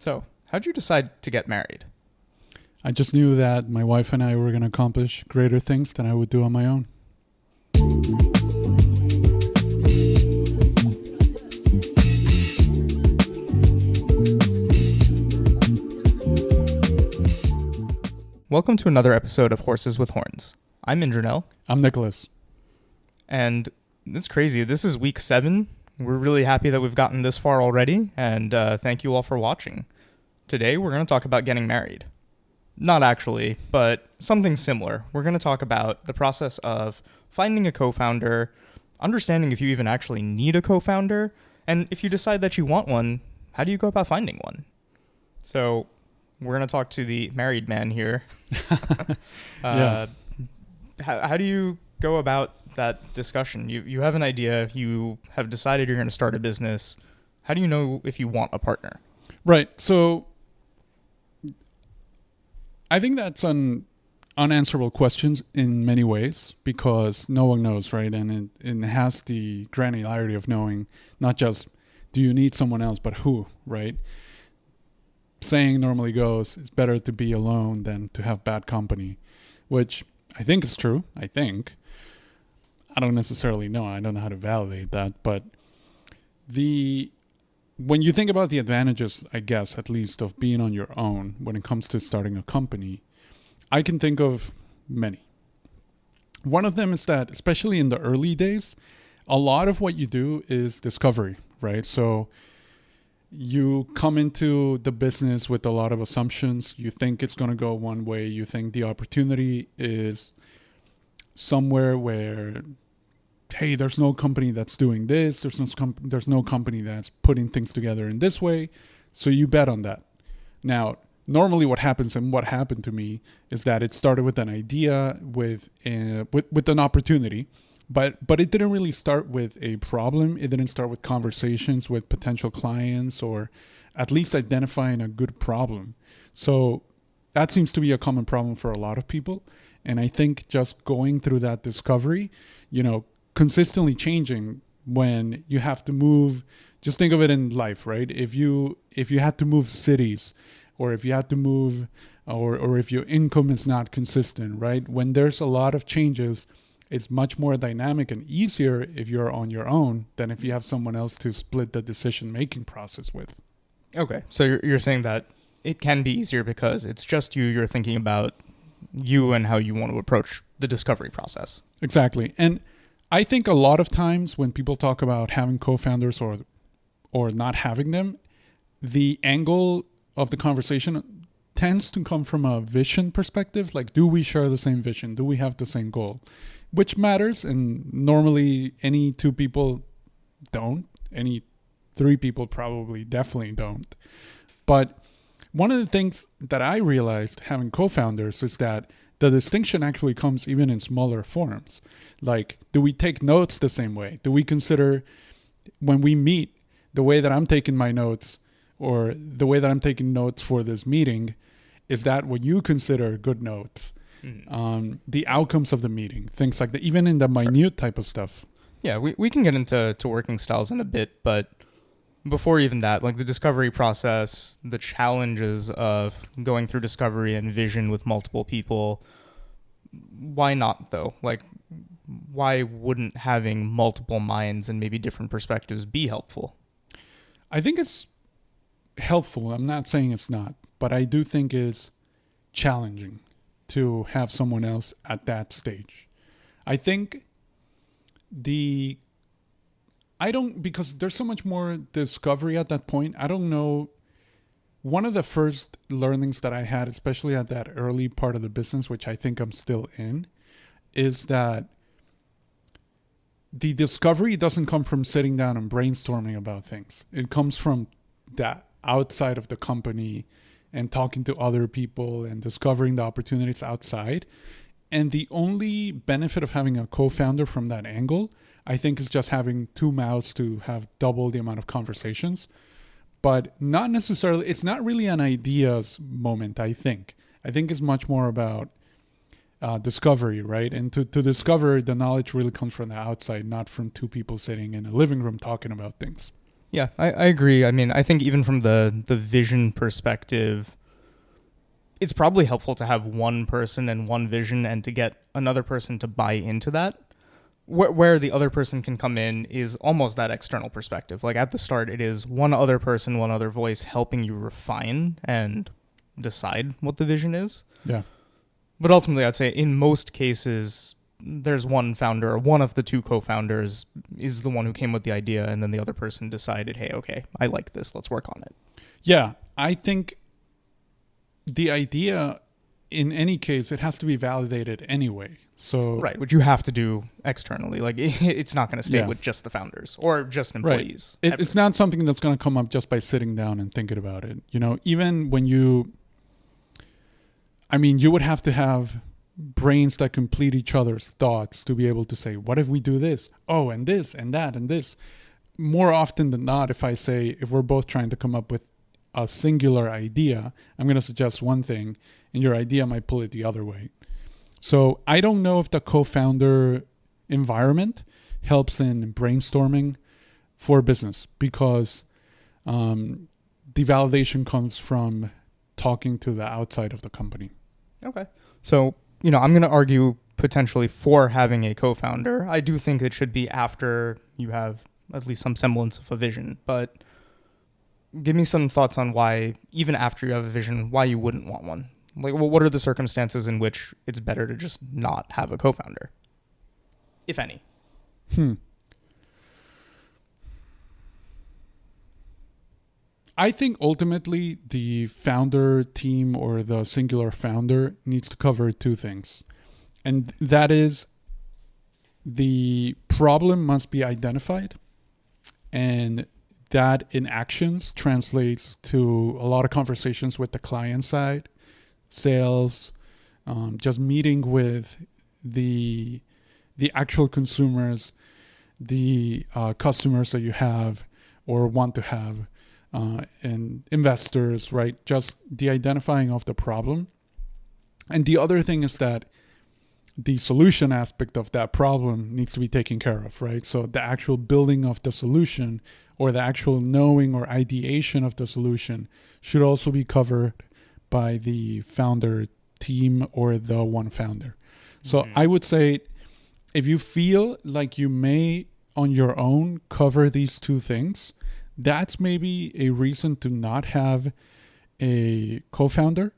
So, how'd you decide to get married? I just knew that my wife and I were going to accomplish greater things than I would do on my own. Welcome to another episode of Horses with Horns. I'm Indranil. I'm Nicholas. And it's crazy. This is week 7. We're really happy that we've gotten this far already, and thank you all for watching. Today, we're going to talk about getting married. Not actually, but something similar. We're going to talk about the process of finding a co-founder, understanding if you even actually need a co-founder, and if you decide that you want one, how do you go about finding one? So, we're going to talk to the married man here. Yeah. How do you go about that discussion? You have an idea, you have decided you're going to start a business. How do you know if you want a partner? Right. So I think that's an unanswerable question in many ways because no one knows, right? And it has the granularity of knowing not just do you need someone else, but who, right? Saying normally goes, it's better to be alone than to have bad company, which I think is true. I don't necessarily know. I don't know how to validate that. But when you think about the advantages, I guess, at least, of being on your own when it comes to starting a company, I can think of many. One of them is that, especially in the early days, a lot of what you do is discovery, right? So you come into the business with a lot of assumptions. You think it's going to go one way. You think the opportunity is somewhere where, hey, there's no company that's doing this. There's no company that's putting things together in this way. So you bet on that. Now, normally what happens and what happened to me is that it started with an idea with an opportunity, but it didn't really start with a problem. It didn't start with conversations with potential clients or at least identifying a good problem. So that seems to be a common problem for a lot of people. And I think just going through that discovery, consistently changing when you have to move, just think of it in life, right? If you had to move cities or if you had to move or if your income is not consistent, right? When there's a lot of changes, it's much more dynamic and easier if you're on your own than if you have someone else to split the decision-making process with. Okay, so you're saying that it can be easier because it's just you're thinking about you and how you want to approach the discovery process. Exactly. And I think a lot of times when people talk about having co-founders or not having them, the angle of the conversation tends to come from a vision perspective. Like, do we share the same vision? Do we have the same goal? Which matters. And normally any 2 people don't. Any 3 people probably definitely don't. But one of the things that I realized having co-founders is that the distinction actually comes even in smaller forms. Like, do we take notes the same way? Do we consider when we meet the way that I'm taking my notes or the way that I'm taking notes for this meeting, is that what you consider good notes? The outcomes of the meeting, things like that, even in the minute type of stuff. Yeah, we can get into working styles in a bit, but before even that, like the discovery process, the challenges of going through discovery and vision with multiple people, why not though? Like, why wouldn't having multiple minds and maybe different perspectives be helpful? I think it's helpful. I'm not saying it's not, but I do think it's challenging to have someone else at that stage. I think because there's so much more discovery at that point. I don't know. One of the first learnings that I had, especially at that early part of the business, which I think I'm still in, is that the discovery doesn't come from sitting down and brainstorming about things. It comes from that outside of the company and talking to other people and discovering the opportunities outside. And the only benefit of having a co-founder from that angle, I think, is just having 2 mouths to have double the amount of conversations. But not necessarily, it's not really an ideas moment, I think. I think it's much more about discovery, right? And to discover, the knowledge really comes from the outside, not from 2 people sitting in a living room talking about things. Yeah, I agree. I mean, I think even from the vision perspective, it's probably helpful to have one person and one vision and to get another person to buy into that. Where the other person can come in is almost that external perspective. Like at the start, it is one other person, one other voice helping you refine and decide what the vision is. Yeah. But ultimately, I'd say in most cases, there's one founder or one of the two co-founders is the one who came with the idea, and then the other person decided, hey, okay, I like this. Let's work on it. Yeah. I think the idea, in any case, it has to be validated anyway. So Right, which you have to do externally. Like it's not going to stay with just the founders or just employees. Right. It's not something that's going to come up just by sitting down and thinking about it. You know, even when you would have to have brains that complete each other's thoughts to be able to say, what if we do this? Oh, and this and that and this. More often than not, if we're both trying to come up with a singular idea, I'm going to suggest one thing and your idea might pull it the other way. So I don't know if the co-founder environment helps in brainstorming for business, because the validation comes from talking to the outside of the company. Okay. So, I'm going to argue potentially for having a co-founder. I do think it should be after you have at least some semblance of a vision, but give me some thoughts on why, even after you have a vision, why you wouldn't want one. Like, what are the circumstances in which it's better to just not have a co-founder, if any? I think ultimately the founder team or the singular founder needs to cover two things. And that is, the problem must be identified, and that in actions translates to a lot of conversations with the client side, sales, just meeting with the actual consumers, the customers that you have or want to have, and investors, right? Just the identifying of the problem. And the other thing is that the solution aspect of that problem needs to be taken care of, right? So the actual building of the solution or the actual knowing or ideation of the solution should also be covered by the founder team or the one founder. So I would say, if you feel like you may on your own cover these two things, that's maybe a reason to not have a co-founder.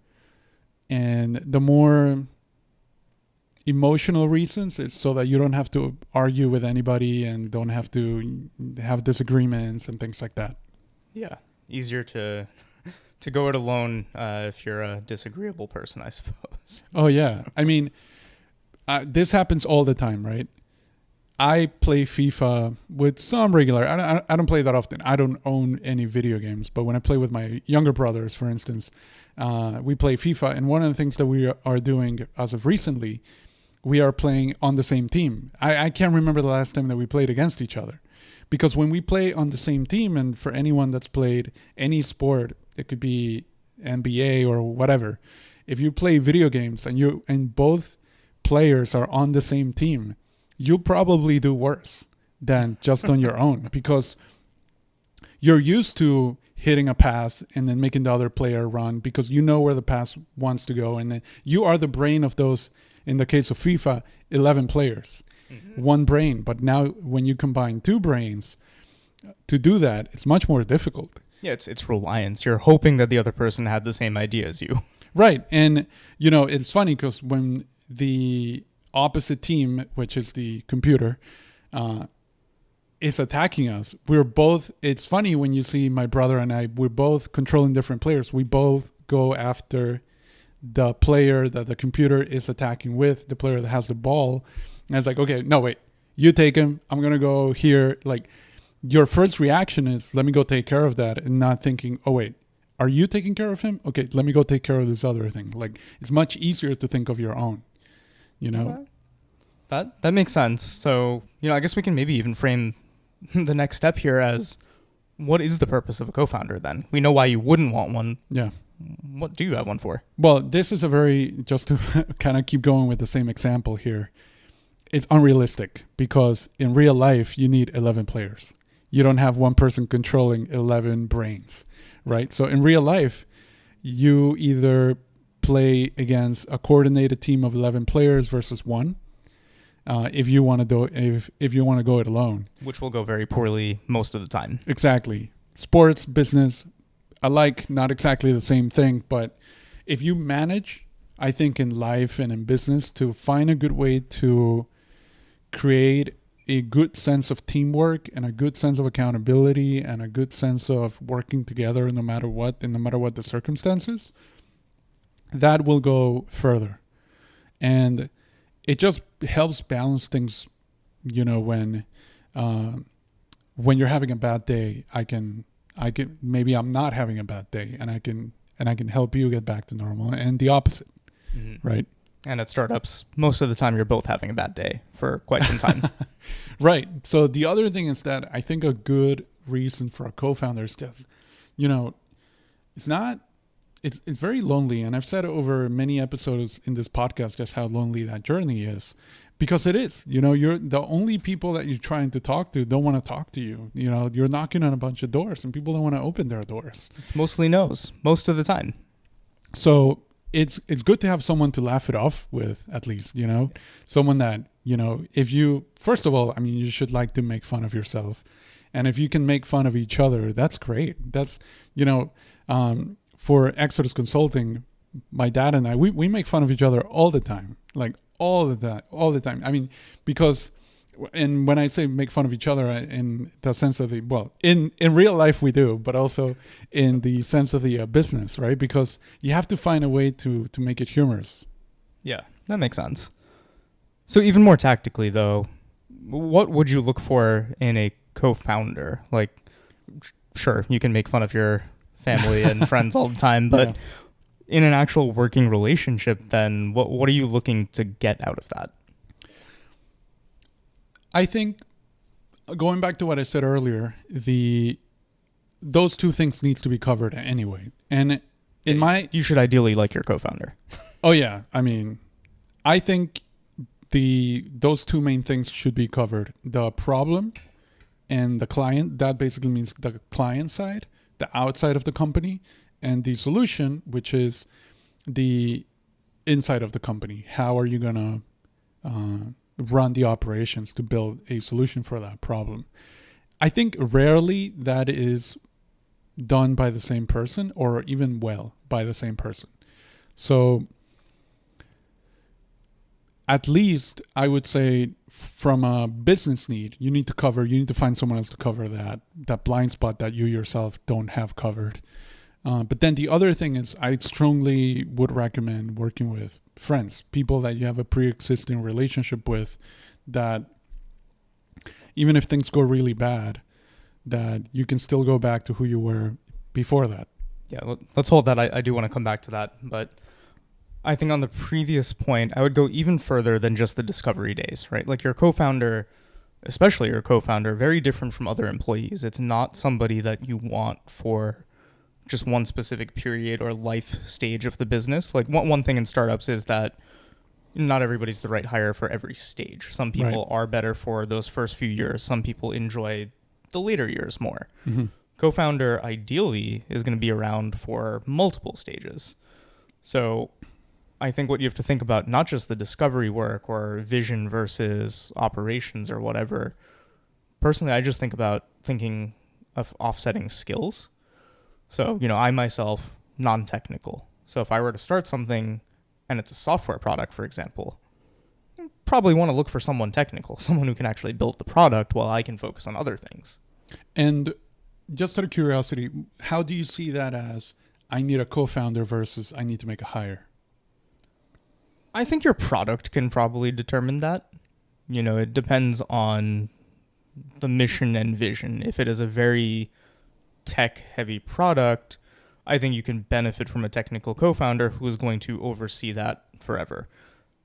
And the more emotional reasons is so that you don't have to argue with anybody and don't have to have disagreements and things like that. Yeah, easier to go it alone if you're a disagreeable person, I suppose. Oh, yeah. I mean, this happens all the time, right? I play FIFA with some regular. I don't play that often. I don't own any video games. But when I play with my younger brothers, for instance, we play FIFA. And one of the things that we are doing as of recently, we are playing on the same team. I can't remember the last time that we played against each other. Because when we play on the same team, and for anyone that's played any sport, it could be NBA or whatever, if you play video games and both players are on the same team, you'll probably do worse than just on your own, because you're used to hitting a pass and then making the other player run because you know where the pass wants to go. And then you are the brain of those, in the case of FIFA, 11 players, one brain. But now when you combine two brains to do that, it's much more difficult. Yeah, it's reliance. You're hoping that the other person had the same idea as you. Right. And, it's funny because when the opposite team, which is the computer, is attacking us, it's funny when you see my brother and I, we're both controlling different players. We both go after the player that the computer is attacking with, the player that has the ball. And it's like, okay, no, wait, you take him. I'm going to go here. Like, your first reaction is, let me go take care of that, and not thinking, oh, wait, are you taking care of him? Okay, let me go take care of this other thing. Like, it's much easier to think of your own, Okay. That makes sense. So, I guess we can maybe even frame the next step here as, what is the purpose of a co-founder then? We know why you wouldn't want one. Yeah. What do you have one for? Well, this is just to kind of keep going with the same example here. It's unrealistic because in real life, you need 11 players. You don't have one person controlling 11 brains, right? So in real life, you either play against a coordinated team of 11 players versus one. If you want to do if you want to go it alone, which will go very poorly most of the time. Exactly. Sports, business, alike, not exactly the same thing, but if you manage, I think in life and in business, to find a good way to create a good sense of teamwork and a good sense of accountability and a good sense of working together no matter what and no matter what the circumstances, that will go further. And it just helps balance things, when you're having a bad day, I can maybe I'm not having a bad day and I can help you get back to normal, and the opposite. Mm-hmm. Right? And at startups, most of the time you're both having a bad day for quite some time. Right. So the other thing is that I think a good reason for a co-founder is that, it's very lonely. And I've said over many episodes in this podcast just how lonely that journey is, because it is. You're the only people that you're trying to talk to don't want to talk to you. You're knocking on a bunch of doors and people don't want to open their doors. It's mostly no's most of the time. So it's good to have someone to laugh it off with, at least, someone that, if you, first of all, you should like to make fun of yourself. And if you can make fun of each other, that's great. That's, for Exodus Consulting, my dad and I, we make fun of each other all the time, like all the time. Because, and when I say make fun of each other in the sense of in real life we do, but also in the sense of the business, right? Because you have to find a way to make it humorous. Yeah, that makes sense. So even more tactically though, what would you look for in a co-founder? Like, sure, you can make fun of your family and friends all the time, but in an actual working relationship, then what are you looking to get out of that? I think, going back to what I said earlier, those two things needs to be covered anyway. And you should ideally like your co-founder. Oh yeah, I think those two main things should be covered: the problem and the client. That basically means the client side, the outside of the company, and the solution, which is the inside of the company. How are you gonna run the operations to build a solution for that problem? I think rarely that is done by the same person, or even by the same person. So at least I would say from a business need, you need to find someone else to cover that blind spot that you yourself don't have covered. But then the other thing is, I strongly would recommend working with friends, people that you have a pre-existing relationship with, that even if things go really bad, that you can still go back to who you were before that. Yeah, let's hold that. I do want to come back to that. But I think on the previous point, I would go even further than just the discovery days, right? Like your co-founder, especially your co-founder, very different from other employees. It's not somebody that you want for just one specific period or life stage of the business. Like one thing in startups is that not everybody's the right hire for every stage. Some people are better for those first few years. Some people enjoy the later years more. Mm-hmm. Co-founder ideally is going to be around for multiple stages. So I think what you have to think about, not just the discovery work or vision versus operations or whatever. Personally, I just thinking of offsetting skills. So, I myself, non-technical. So if I were to start something and it's a software product, for example, I probably want to look for someone technical, someone who can actually build the product while I can focus on other things. And just out of curiosity, how do you see that as I need a co-founder versus I need to make a hire? I think your product can probably determine that. It depends on the mission and vision. If it is a very tech-heavy product, I think you can benefit from a technical co-founder who is going to oversee that forever.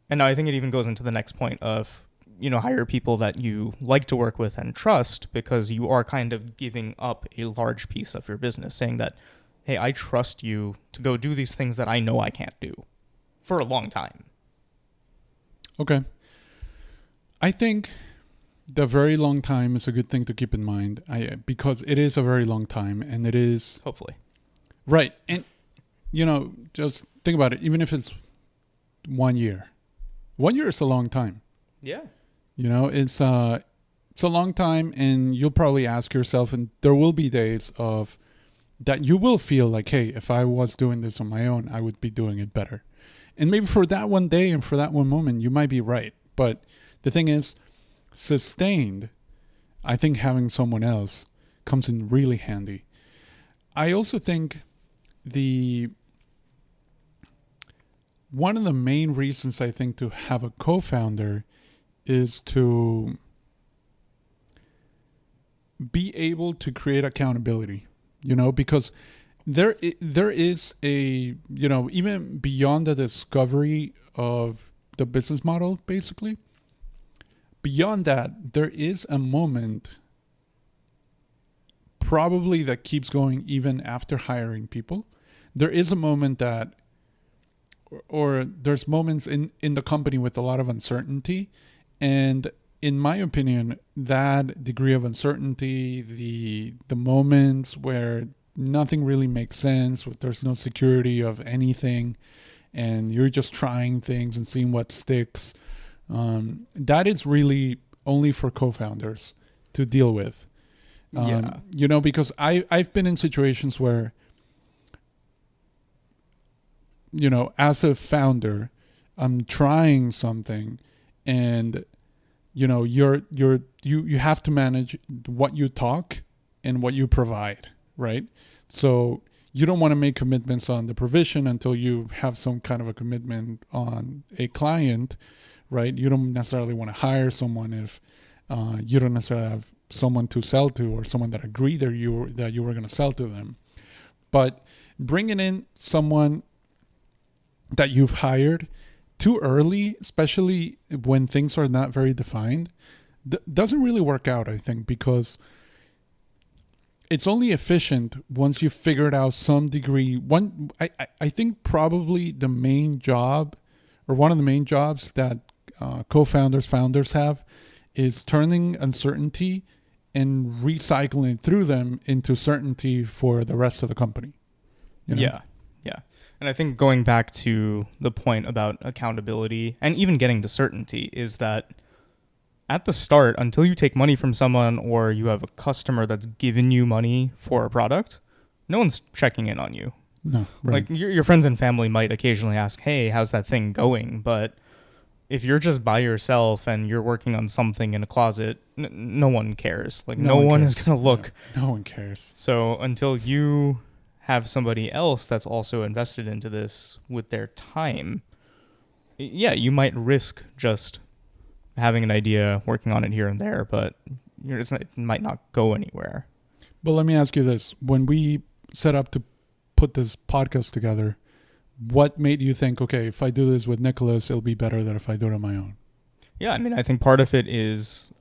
And I think it even goes into the next point of, hire people that you like to work with and trust, because you are kind of giving up a large piece of your business, saying that, hey, I trust you to go do these things that I know I can't do for a long time. Okay. I think The very long time is a good thing to keep in mind. Because it is a very long time, and it is Hopefully. right. And just think about it. Even if it's 1 year, 1 year is a long time. Yeah. It's a long time, and you'll probably ask yourself, and there will be days of that you will feel like, hey, if I was doing this on my own, I would be doing it better. And maybe for that one day and for that one moment, you might be right. But the thing is, sustained, I think having someone else comes in really handy. I also think one of the main reasons I think to have a co-founder is to be able to create accountability, because there is a, even beyond the discovery of the business model, basically, beyond that, there is a moment probably that keeps going even after hiring people. There is a moment that, or there's moments in the company with a lot of uncertainty. And in my opinion, that degree of uncertainty, the moments where nothing really makes sense, where there's no security of anything, and you're just trying things and seeing what sticks, that is really only for co-founders to deal with. Because I've been in situations where, as a founder, I'm trying something, and you have to manage what you talk and what you provide, right? So you don't want to make commitments on the provision until you have some kind of a commitment on a client, right? You don't necessarily want to hire someone if you don't necessarily have someone to sell to, or someone that agreed that you were going to sell to them. But bringing in someone that you've hired too early, especially when things are not very defined, doesn't really work out, I think, because it's only efficient once you've figured out some degree. I think probably the main job, or one of the main jobs that founders have, is turning uncertainty and recycling it through them into certainty for the rest of the company. Yeah. And I think going back to the point about accountability and even getting to certainty is that at the start, until you take money from someone or you have a customer that's given you money for a product, no one's checking in on you. No, right. Like your friends and family might occasionally ask, hey, how's that thing going? But if you're just by yourself and you're working on something in a closet, no one cares. Like no one is going to look. Yeah, no one cares. So until you have somebody else that's also invested into this with their time, you might risk just having an idea, working on it here and there, but it might not go anywhere. But let me ask you this. When we set up to put this podcast together, what made you think, okay, if I do this with Nícolas, it'll be better than if I do it on my own? Yeah, I mean, I think part of it is,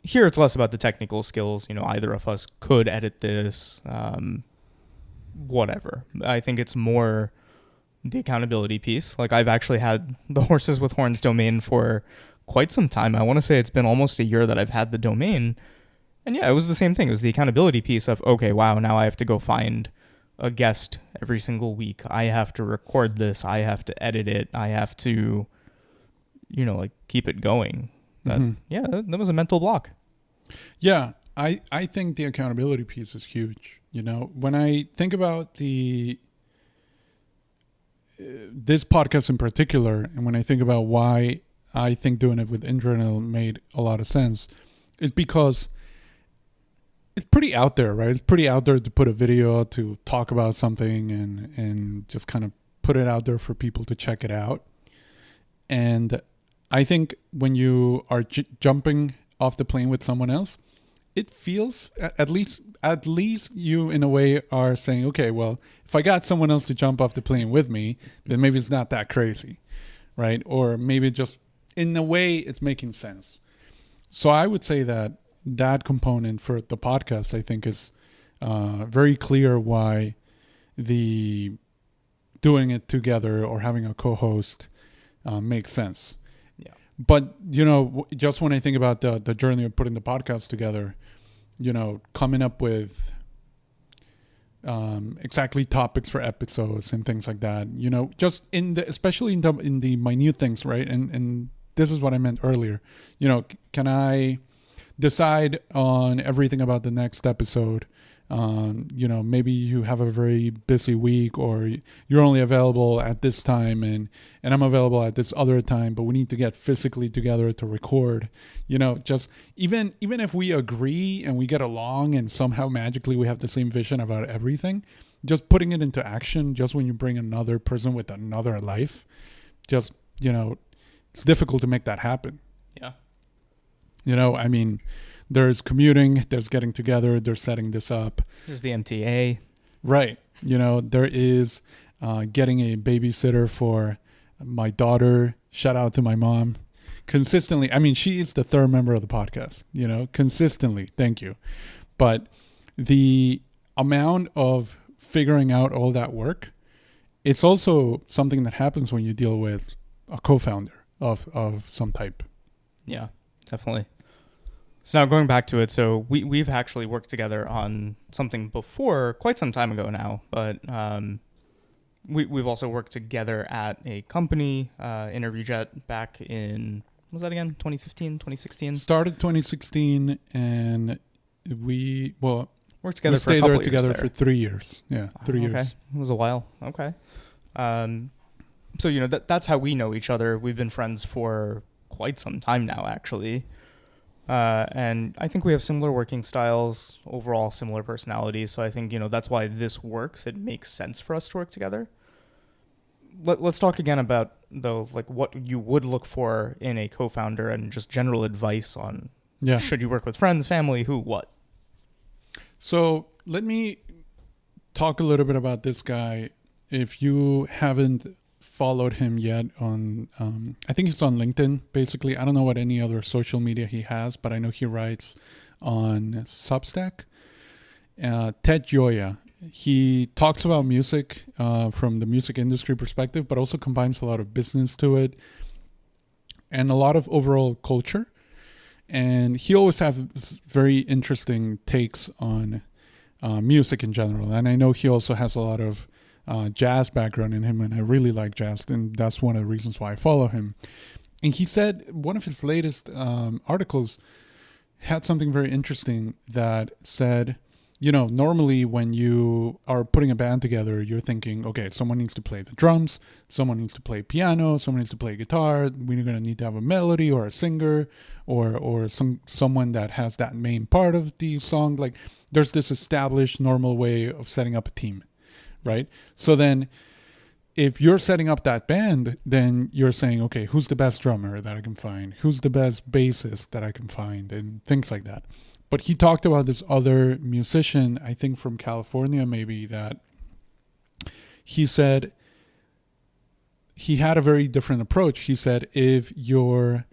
here it's less about the technical skills. Either of us could edit this, whatever. I think it's more the accountability piece. Like, I've actually had the Horses with Horns domain for quite some time. I want to say it's been almost a year that I've had the domain. And yeah, it was the same thing. It was the accountability piece of, okay, wow, now I have to go find a guest every single week. I have to record this. I have to edit it. I have to, keep it going. But yeah, that was a mental block. Yeah, I think the accountability piece is huge. When I think about this podcast in particular, and when I think about why I think doing it with Indranil made a lot of sense, is because it's pretty out there, right? It's pretty out there to put a video, to talk about something and just kind of put it out there for people to check it out. And I think when you are jumping off the plane with someone else, it feels, at least you in a way are saying, okay, well, if I got someone else to jump off the plane with me, then maybe it's not that crazy, right? Or maybe just in a way it's making sense. So I would say that component for the podcast, I think, is very clear why the doing it together or having a co-host makes sense. Yeah. But, you know, just when I think about the journey of putting the podcast together, you know, coming up with exactly topics for episodes and things like that, you know, just especially in the minute things, right? And this is what I meant earlier. You know, can I decide on everything about the next episode? You know, maybe you have a very busy week, or you're only available at this time, and I'm available at this other time, but we need to get physically together to record. You know, just even if we agree and we get along and somehow magically we have the same vision about everything, just putting it into action, just when you bring another person with another life, just, you know, it's difficult to make that happen. Yeah. You know, I mean, there's commuting, there's getting together, there's setting this up. There's the MTA. Right. You know, there is getting a babysitter for my daughter. Shout out to my mom. Consistently. I mean, she is the third member of the podcast, you know, consistently. Thank you. But the amount of figuring out all that work, it's also something that happens when you deal with a co-founder of some type. Yeah, definitely. So now going back to it, so we've actually worked together on something before, quite some time ago now, but we've also worked together at a company, InterviewJet, back in, what was that again, 2015, 2016? Started 2016, and we worked together stayed for a there couple together years for 3 years. Yeah, 3 years. Okay, it was a while. Okay. So, you know, that's how we know each other. We've been friends for quite some time now, actually. And I think we have similar working styles, overall similar personalities. So I think, you know, that's why this works. It makes sense for us to work together. Let's talk again about, though, like what you would look for in a co-founder and just general advice on should you work with friends, family, who, what. So let me talk a little bit about this guy. If you haven't followed him yet on, I think he's on LinkedIn, basically. I don't know what any other social media he has, but I know he writes on Substack. Ted Gioia. He talks about music from the music industry perspective, but also combines a lot of business to it and a lot of overall culture. And he always has very interesting takes on music in general. And I know he also has a lot of jazz background in him, and I really like jazz, and that's one of the reasons why I follow him. And he said one of his latest articles had something very interesting that said, you know, normally when you are putting a band together, you're thinking, okay, someone needs to play the drums, someone needs to play piano, someone needs to play guitar, we're going to need to have a melody or a singer or someone that has that main part of the song. Like, there's this established normal way of setting up a team, right? So then if you're setting up that band, then you're saying, okay, who's the best drummer that I can find? Who's the best bassist that I can find? And things like that. But he talked about this other musician, I think from California maybe, that he said he had a very different approach. He said if your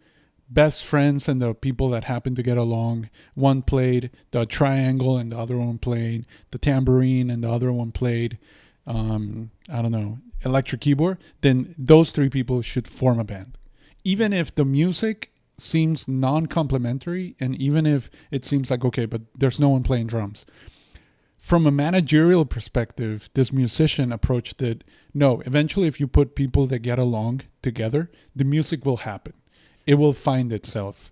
best friends and the people that happen to get along, one played the triangle and the other one played the tambourine and the other one played, I don't know, electric keyboard, then those three people should form a band. Even if the music seems non-complementary, and even if it seems like, okay, but there's no one playing drums. From a managerial perspective, this musician approached it, no, eventually if you put people that get along together, the music will happen. It will find itself.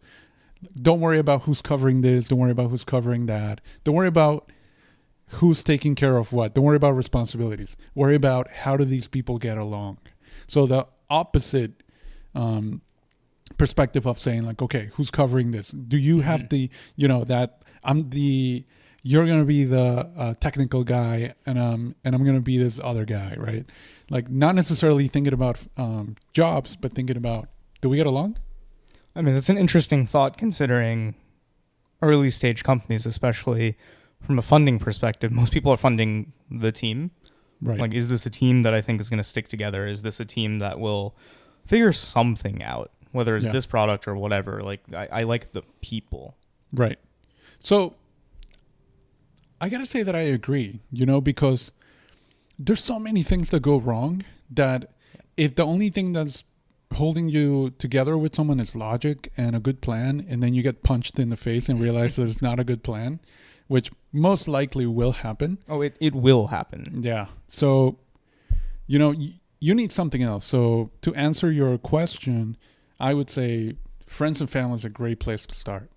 Don't worry about who's covering this. Don't worry about who's covering that. Don't worry about who's taking care of what. Don't worry about responsibilities. Worry about how do these people get along. So the opposite perspective of saying like, okay, who's covering this? Do you have the, you know, that you're going to be the technical guy and I'm going to be this other guy, right? Like, not necessarily thinking about jobs, but thinking about, do we get along? I mean, that's an interesting thought considering early stage companies, especially from a funding perspective. Most people are funding the team. Right. Like, is this a team that I think is going to stick together? Is this a team that will figure something out? Whether it's this product or whatever, like I like the people. Right. So I got to say that I agree, you know, because there's so many things that go wrong that if the only thing that's holding you together with someone is logic and a good plan, and then you get punched in the face and realize that it's not a good plan, which most likely will happen. Oh, it will happen. Yeah. So, you need something else. So to answer your question, I would say friends and family is a great place to start,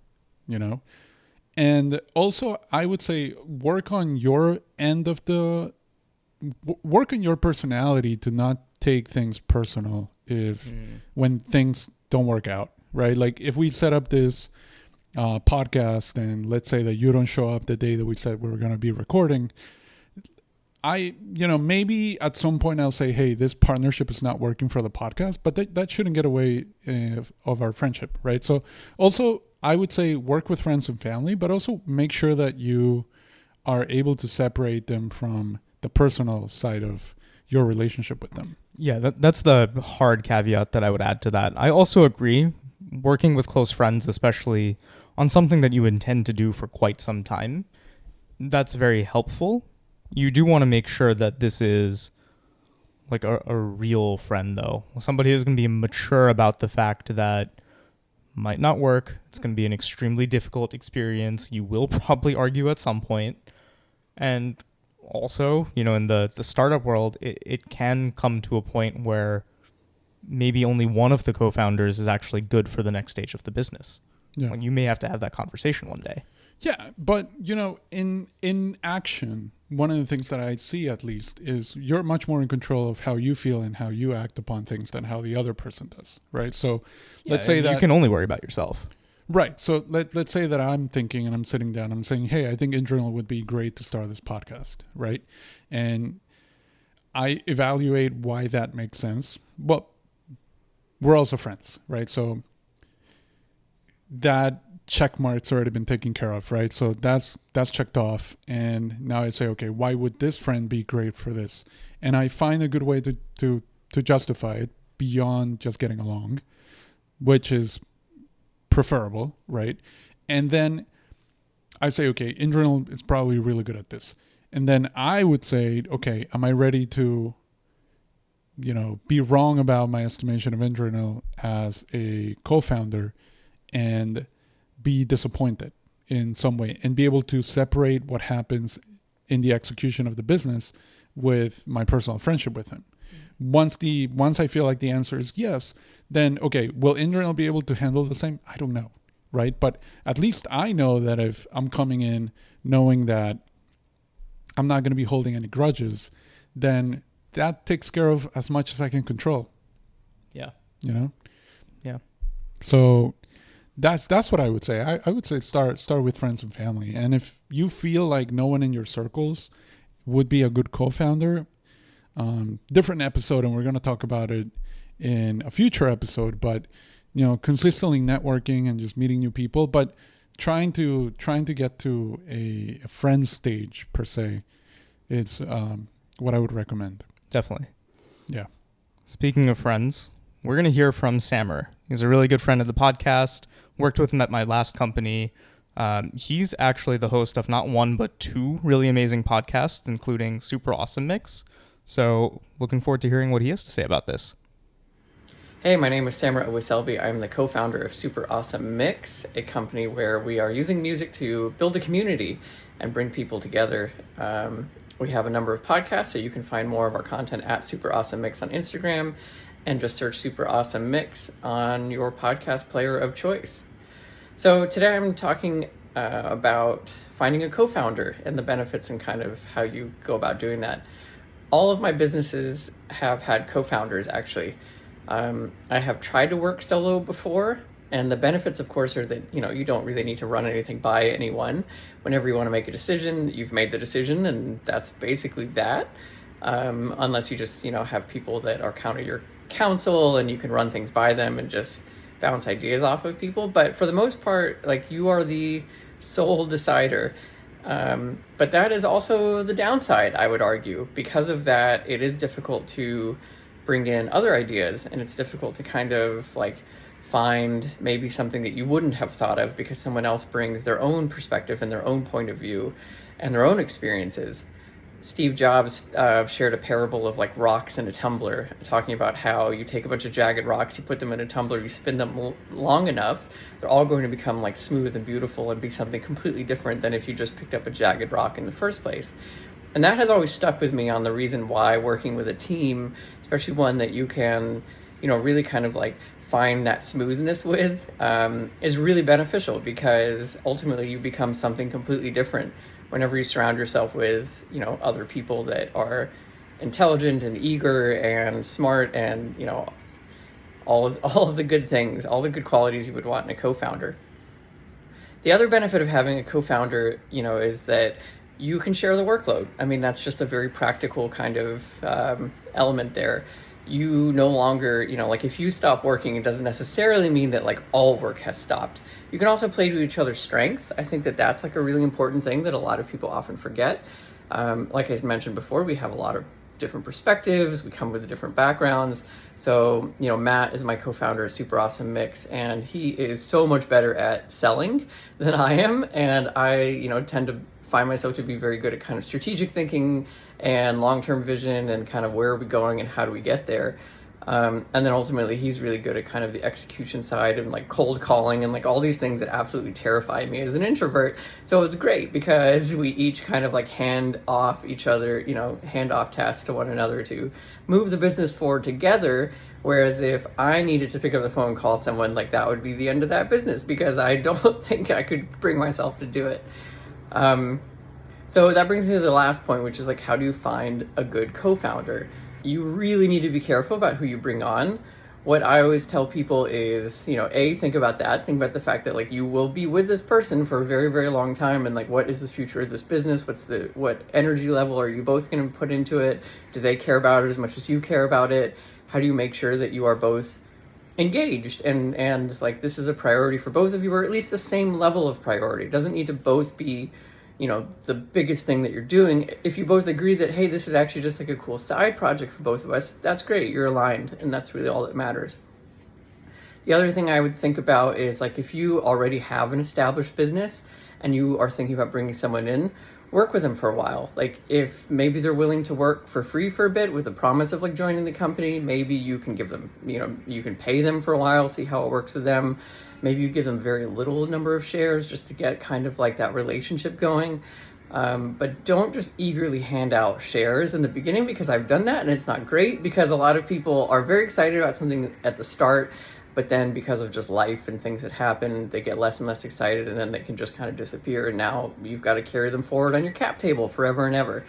And also, I would say work on your personality to not take things personal when things don't work out, right? Like if we set up this podcast and let's say that you don't show up the day that we said we were going to be recording, maybe at some point I'll say, hey, this partnership is not working for the podcast, but that shouldn't get away of our friendship, right? So also, I would say work with friends and family, but also make sure that you are able to separate them from the personal side of your relationship with them. Yeah, that's the hard caveat that I would add to that. I also agree, working with close friends, especially on something that you intend to do for quite some time, that's very helpful. You do want to make sure that this is like a real friend, though. Somebody who's going to be mature about the fact that might not work. It's going to be an extremely difficult experience. You will probably argue at some point. And also, in the startup world, it can come to a point where maybe only one of the co-founders is actually good for the next stage of the business. Yeah. Like you may have to have that conversation one day. Yeah, but in action, one of the things that I see at least is you're much more in control of how you feel and how you act upon things than how the other person does, right? So let's say that you can only worry about yourself. Right. So let's say that I'm thinking and I'm sitting down, I'm saying, hey, I think Indranil would be great to start this podcast, right? And I evaluate why that makes sense. Well, we're also friends, right? So that check mark's already been taken care of, right? So that's checked off. And now I say, okay, why would this friend be great for this? And I find a good way to justify it beyond just getting along, which is preferable, right? And then I say, okay, Indranil is probably really good at this. And then I would say, okay, am I ready to, be wrong about my estimation of Indranil as a co-founder and be disappointed in some way and be able to separate what happens in the execution of the business with my personal friendship with him. Once I feel like the answer is yes, then okay, will Indranil be able to handle the same? I don't know, right? But at least I know that if I'm coming in knowing that I'm not going to be holding any grudges, then that takes care of as much as I can control. Yeah. Yeah. So that's what I would say. I would say start with friends and family. And if you feel like no one in your circles would be a good co-founder, different episode, and we're going to talk about it in a future episode, but consistently networking and just meeting new people, but trying to get to a friend stage per se, it's what I would recommend. Definitely. Yeah. Speaking of friends, we're going to hear from Samer. He's a really good friend of the podcast. Worked with him at my last company. He's actually the host of not one, but two really amazing podcasts, including Super Awesome Mix. So looking forward to hearing what he has to say about this. Hey, my name is Samer Abousalbi. I'm the co-founder of Super Awesome Mix, a company where we are using music to build a community and bring people together. We have a number of podcasts, so you can find more of our content at Super Awesome Mix on Instagram, and just search Super Awesome Mix on your podcast player of choice. So today I'm talking about finding a co-founder and the benefits and kind of how you go about doing that. All of my businesses have had co-founders, actually. I have tried to work solo before, and the benefits, of course, are that, you don't really need to run anything by anyone. Whenever you want to make a decision, you've made the decision, and that's basically that. Unless you just, have people that are kind of your counsel and you can run things by them and just bounce ideas off of people. But for the most part, like, you are the sole decider. But that is also the downside, I would argue. Because of that, it is difficult to bring in other ideas, and it's difficult to kind of find maybe something that you wouldn't have thought of because someone else brings their own perspective and their own point of view and their own experiences. Steve Jobs shared a parable of like rocks in a tumbler, talking about how you take a bunch of jagged rocks, you put them in a tumbler, you spin them long enough, they're all going to become like smooth and beautiful and be something completely different than if you just picked up a jagged rock in the first place. And that has always stuck with me on the reason why working with a team, especially one that you can, really kind of like find that smoothness with, is really beneficial, because ultimately you become something completely different whenever you surround yourself with, other people that are intelligent and eager and smart and, all of the good things, all the good qualities you would want in a co-founder. The other benefit of having a co-founder, is that you can share the workload. I mean, that's just a very practical kind of element there. You no longer, like if you stop working, it doesn't necessarily mean that like all work has stopped. You can also play to each other's strengths. I think that that's like a really important thing that a lot of people often forget. Like I mentioned before, we have a lot of different perspectives. We come with different backgrounds. So, Matt is my co-founder of Super Awesome Mix, and he is so much better at selling than I am. And I, tend to find myself to be very good at kind of strategic thinking and long-term vision and kind of where are we going and how do we get there. And then ultimately he's really good at kind of the execution side and like cold calling and like all these things that absolutely terrify me as an introvert. So it's great because we each kind of like hand off each other, hand off tasks to one another to move the business forward together. Whereas if I needed to pick up the phone and call someone, like that would be the end of that business, because I don't think I could bring myself to do it. So that brings me to the last point, which is like, how do you find a good co-founder? You really need to be careful about who you bring on. What I always tell people is, think about that. Think about the fact that like you will be with this person for a very, very long time. And like, what is the future of this business? What energy level are you both going to put into it? Do they care about it as much as you care about it? How do you make sure that you are both engaged and like this is a priority for both of you, or at least the same level of priority? It doesn't need to both be the biggest thing that you're doing. If you both agree that, hey, this is actually just like a cool side project for both of us, that's great, you're aligned, and that's really all that matters. The other thing I would think about is like, if you already have an established business and you are thinking about bringing someone in, work with them for a while. Like if maybe they're willing to work for free for a bit with the promise of like joining the company, maybe you can give them, you can pay them for a while, see how it works with them. Maybe you give them very little number of shares just to get kind of like that relationship going. But don't just eagerly hand out shares in the beginning, because I've done that and it's not great, because a lot of people are very excited about something at the start, but then because of just life and things that happen, they get less and less excited, and then they can just kind of disappear. And now you've got to carry them forward on your cap table forever and ever.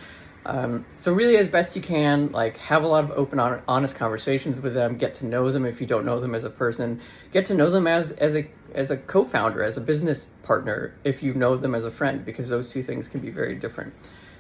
So really, as best you can, like have a lot of open, honest conversations with them. Get to know them if you don't know them as a person. Get to know them as a co-founder, as a business partner, if you know them as a friend, because those two things can be very different.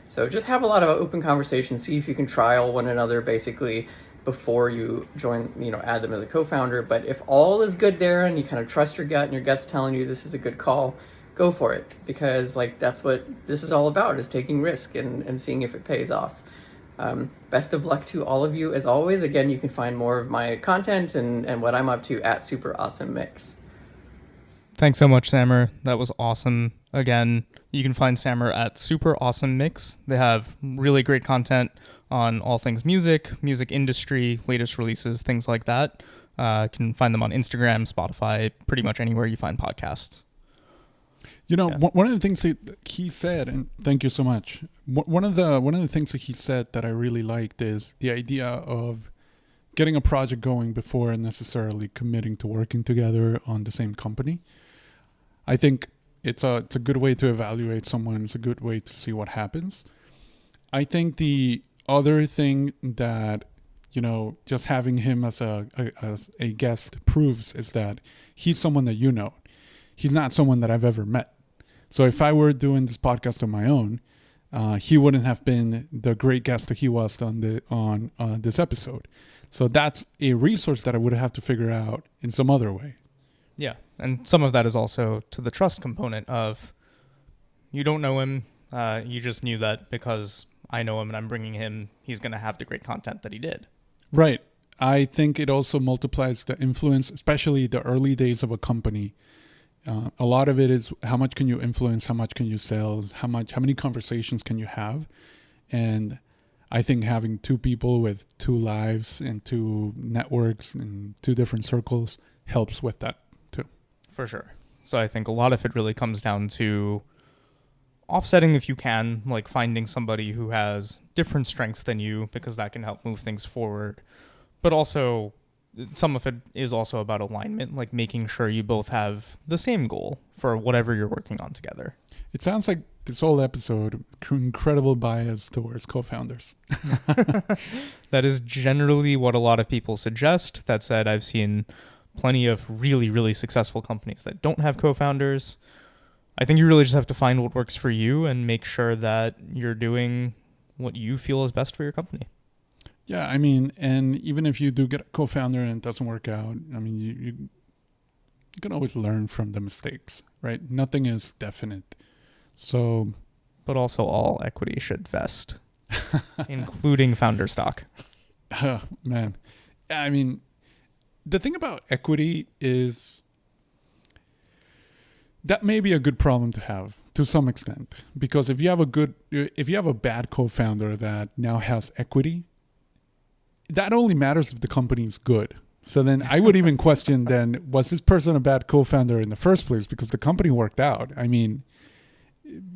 So just have a lot of open conversations. See if you can trial one another, basically, before you join, add them as a co-founder. But if all is good there and you kind of trust your gut and your gut's telling you this is a good call, go for it, because like that's what this is all about, is taking risk and seeing if it pays off. Best of luck to all of you as always. Again, you can find more of my content and what I'm up to at Super Awesome Mix. Thanks so much, Samer. That was awesome. Again, you can find Samer at Super Awesome Mix. They have really great content on all things music industry, latest releases, things like that. You can find them on Instagram, Spotify, pretty much anywhere you find podcasts. One of the things that he said, and thank you so much. One of the things that he said that I really liked is the idea of getting a project going before necessarily committing to working together on the same company. I think it's a good way to evaluate someone. It's a good way to see what happens. I think the other thing that just having him as a guest proves is that he's someone that he's not someone that I've ever met. So if I were doing this podcast on my own, he wouldn't have been the great guest that he was on this episode. So that's a resource that I would have to figure out in some other way. Yeah, and some of that is also to the trust component of, you don't know him, you just knew that because I know him and I'm bringing him, he's going to have the great content that he did. Right. I think it also multiplies the influence, especially the early days of a company. A lot of it is how much can you influence, how much can you sell, how many conversations can you have. And I think having two people with two lives and two networks and two different circles helps with that too. For sure. So I think a lot of it really comes down to offsetting if you can, like finding somebody who has different strengths than you, because that can help move things forward. But also, some of it is also about alignment, like making sure you both have the same goal for whatever you're working on together. It sounds like this whole episode, incredible bias towards co-founders. That is generally what a lot of people suggest. That said, I've seen plenty of really, really successful companies that don't have co-founders. I think you really just have to find what works for you and make sure that you're doing what you feel is best for your company. Yeah, I mean, and even if you do get a co-founder and it doesn't work out, I mean, you can always learn from the mistakes, right? Nothing is definite. So, but also all equity should vest, including founder stock. Man, I mean, the thing about equity is that may be a good problem to have to some extent, because if you have a bad co-founder that now has equity, that only matters if the company is good. So then I would even question then, was this person a bad co-founder in the first place because the company worked out? I mean,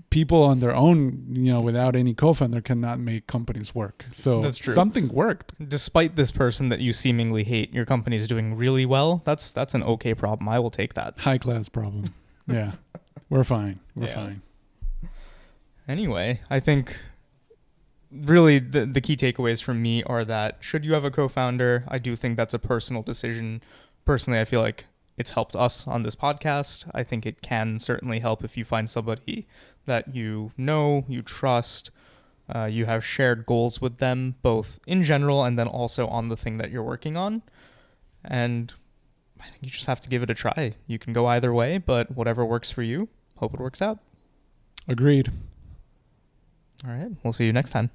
people on their own, without any co-founder cannot make companies work. So that's true. Something worked. Despite this person that you seemingly hate, your company is doing really well. That's an okay problem. I will take that. High class problem. Yeah. We're fine. We're fine. Anyway, I think really the key takeaways from me are that should you have a co-founder, I do think that's a personal decision. Personally, I feel like it's helped us on this podcast. I think it can certainly help if you find somebody that you know, you trust, you have shared goals with them, both in general and then also on the thing that you're working on. And I think you just have to give it a try. You can go either way, but whatever works for you, hope it works out. Agreed. All right. We'll see you next time.